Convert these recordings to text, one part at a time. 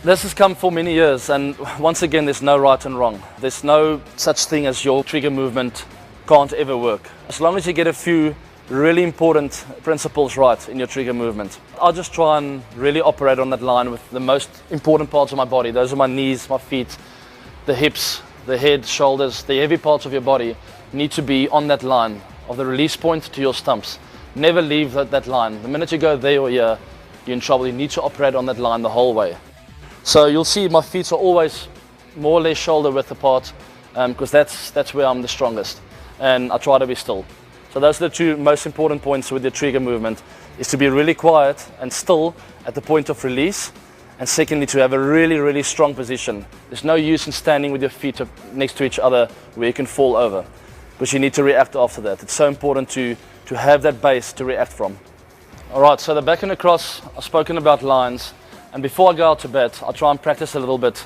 This has come for many years, and once again, there's no right and wrong. There's no such thing as your trigger movement can't ever work. As long as you get a few really important principles right in your trigger movement. I'll just try and really operate on that line with the most important parts of my body. Those are my knees, my feet, the hips, the head, shoulders, the heavy parts of your body need to be on that line of the release point to your stumps. Never leave that line. The minute you go there or here, you're in trouble. You need to operate on that line the whole way. So you'll see my feet are always more or less shoulder width apart because that's where I'm the strongest, and I try to be still. So those are the two most important points with the trigger movement, is to be really quiet and still at the point of release, and secondly to have a really, really strong position. There's no use in standing with your feet next to each other where you can fall over, because you need to react after that. It's so important to have that base to react from. All right, so the back and across, I've spoken about lines. And before I go out to bat, I'll try and practice a little bit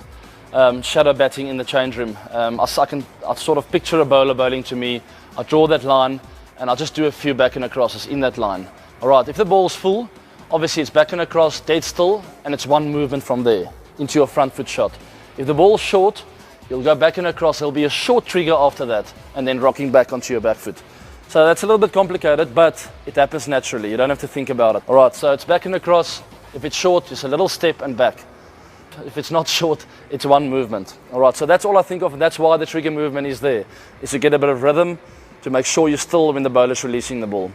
shadow batting in the change room. I sort of picture a bowler bowling to me. I draw that line, and I'll just do a few back and acrosses in that line. All right, if the ball's full, obviously it's back and across, dead still, and it's one movement from there into your front foot shot. If the ball's short, you'll go back and across. There'll be a short trigger after that, and then rocking back onto your back foot. So that's a little bit complicated, but it happens naturally. You don't have to think about it. All right, so it's back and across. If it's short, just a little step and back. If it's not short, it's one movement. All right, so that's all I think of, and that's why the trigger movement is there, is to get a bit of rhythm, to make sure you're still when the bowler's releasing the ball.